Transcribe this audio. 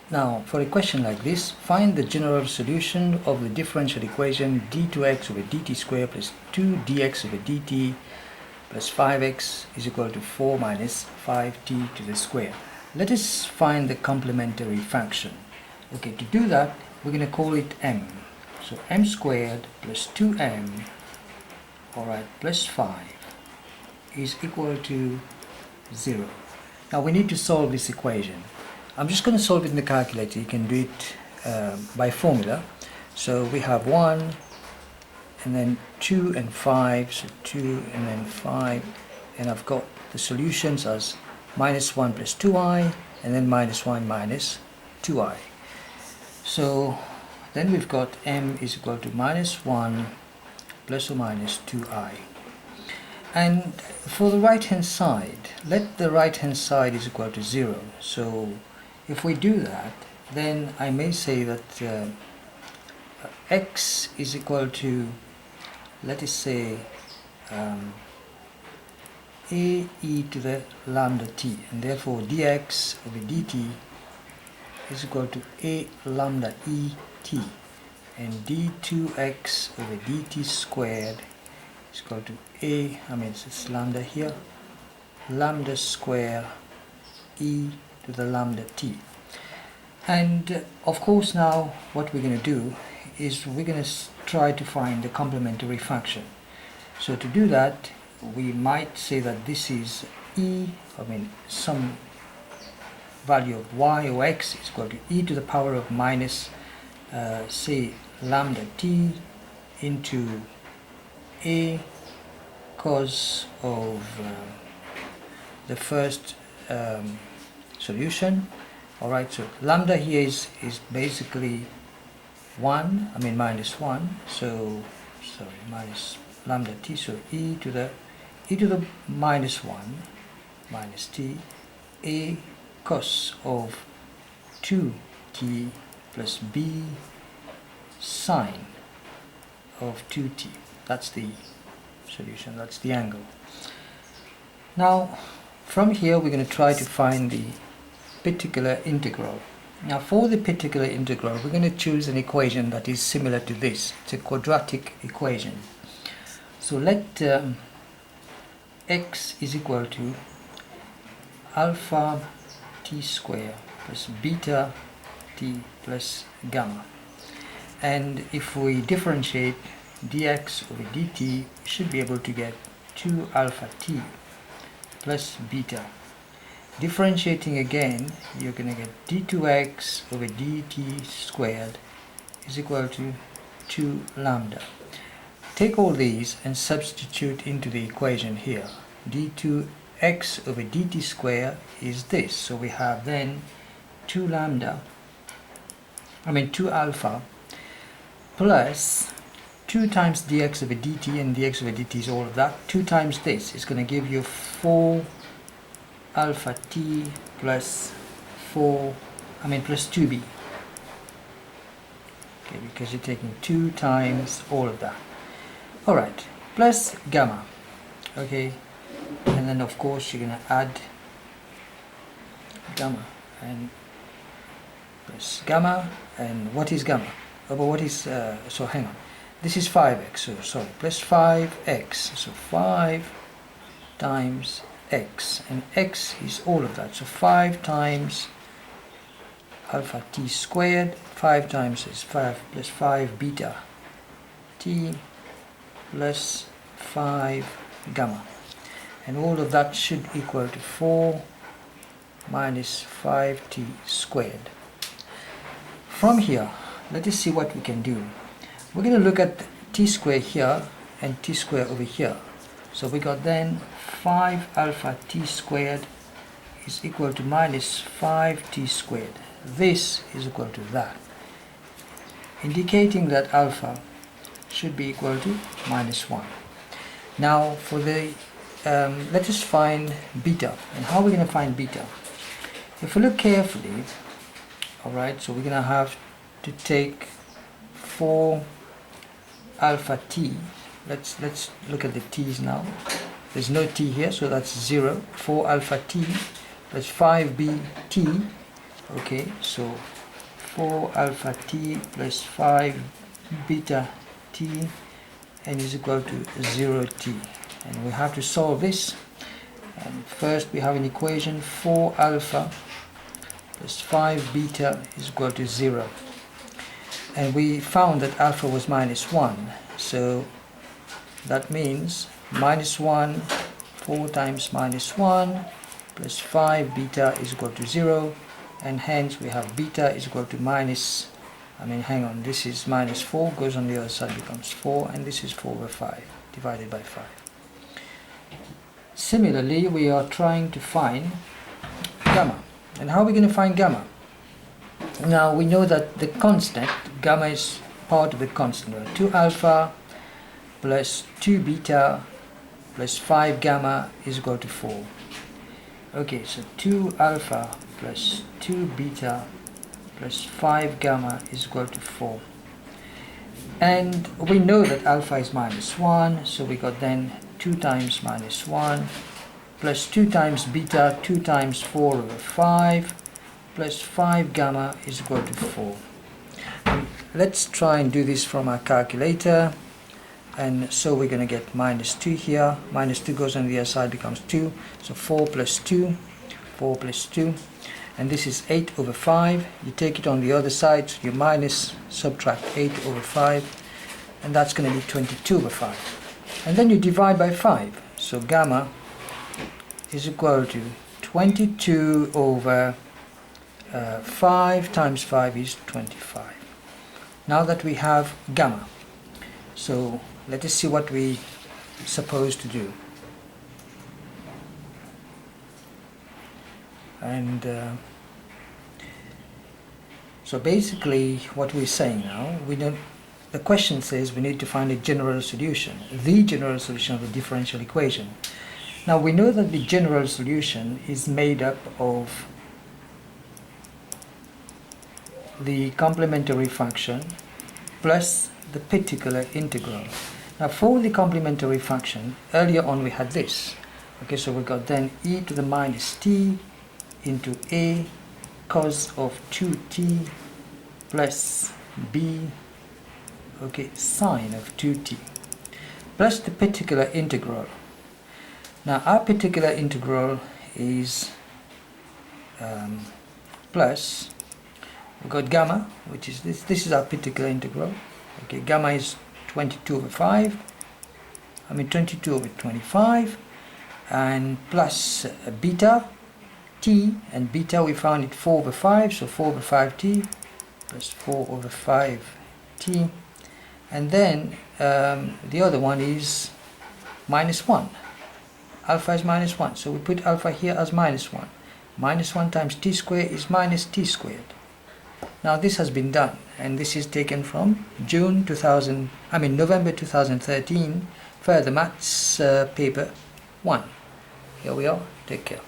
Now, for a question like this, find the general solution of the differential equation d2x over dt squared plus 2dx over dt plus 5x is equal to 4 minus 5t to the square. Let us find the complementary function. Okay, to do that, we're going to call it m. So m squared plus 2m, alright, plus 5 is equal to 0. Now we need to solve this equation. I'm just going to solve it in the calculator. You can do it by formula. So we have 1 and then 2 and 5, so 2 and then 5, and I've got the solutions as minus 1 plus 2i and then minus 1 minus 2i. So then we've got m is equal to minus 1 plus or minus 2i. And for the right hand side, let the right hand side is equal to 0. So if we do that, then I may say that x is equal to, let us say, a e to the lambda t, and therefore dx over dt is equal to a lambda e t, and d2x over dt squared is equal to a, it's lambda here, lambda square e to the lambda t. And of course now what we're going to do is we're going to try to find the complementary function. So to do that, we might say that this is some value of y or x is equal to e to the power of minus say lambda t into a cos of the first solution. Alright, so lambda here is basically 1, minus 1, so minus lambda t, so e to the minus 1 minus t, a cos of 2t plus b sine of 2t. That's the solution, that's the angle. Now from here we're going to try to find the particular integral. Now for the particular integral, we're going to choose an equation that is similar to this. It's a quadratic equation. So let x is equal to alpha t squared plus beta t plus gamma. And if we differentiate dx over dt, we should be able to get 2 alpha t plus beta. Differentiating again, you're going to get d2x over dt squared is equal to 2 lambda. Take all these and substitute into the equation here. d2x over dt squared is this. So we have then 2 alpha plus 2 times dx over dt, and dx over dt is all of that. 2 times this is going to give you 4 alpha t plus 2b. Okay, because you're taking 2 times all of that. Alright, plus gamma. Okay, and then of course you're going to add gamma and plus gamma. And what is gamma? So hang on. This is 5x, so sorry, plus 5x. So 5 times x, and x is all of that, so 5 times alpha t squared, 5 times is 5 plus 5 beta t plus 5 gamma, and all of that should equal to 4 minus 5t squared. From here, let us see what we can do. We're going to look at t squared here and t squared over here. So we got then 5 alpha t squared is equal to minus 5t squared. This is equal to that, indicating that alpha should be equal to minus 1. Now for the let us find beta. And how are we going to find beta? If we look carefully, alright, so we're going to have to take 4 alpha t. Let's look at the t's now. There's no t here, so that's 0. 4 alpha t plus 5b t Okay, so 4 alpha t plus 5 beta t n is equal to 0t, and we have to solve this. And first we have an equation 4 alpha plus 5 beta is equal to 0, and we found that alpha was minus 1, so that means minus 1, 4 times minus 1 plus 5 beta is equal to 0, and hence we have beta is equal to minus, this is minus 4, goes on the other side, becomes 4, and this is 4 over 5 divided by 5. Similarly, we are trying to find gamma. And how are we going to find gamma? Now we know that the constant, gamma is part of the constant. 2 alpha plus 2 beta plus 5 gamma is equal to 4. Okay, so 2 alpha plus 2 beta plus 5 gamma is equal to 4. And we know that alpha is minus 1, so we got then 2 times minus 1 plus 2 times beta, 2 times 4 over 5 plus 5 gamma is equal to 4. Let's try and do this from our calculator. And so we're going to get minus 2 here. Minus 2 goes on the other side, becomes 2. So 4 plus 2, 4 plus 2. And this is 8 over 5. You take it on the other side, so you minus, subtract 8 over 5. And that's going to be 22 over 5. And then you divide by 5. So gamma is equal to 22 over 5 times 5 is 25. Now that we have gamma, so let us see what we supposed to do. And so basically what we're saying now, the question says we need to find a general solution, the general solution of the differential equation. Now we know that the general solution is made up of the complementary function plus the particular integral. Now for the complementary function, earlier on we had this. Okay, so we got then e to the minus t into a cos of 2t plus b, okay, sine of 2t, plus the particular integral. Now our particular integral is plus, we got gamma, which is this. This is our particular integral. Okay, gamma is 22 over 5. 22 over 25, and plus beta t, and beta we found it 4 over 5, so 4 over 5t plus 4 over 5t, and then the other one is minus 1. Alpha is minus 1, so we put alpha here as minus 1. Minus 1 times t squared is minus t squared. Now this has been done, and this is taken from November 2013, further maths paper 1. Here we are. Take care.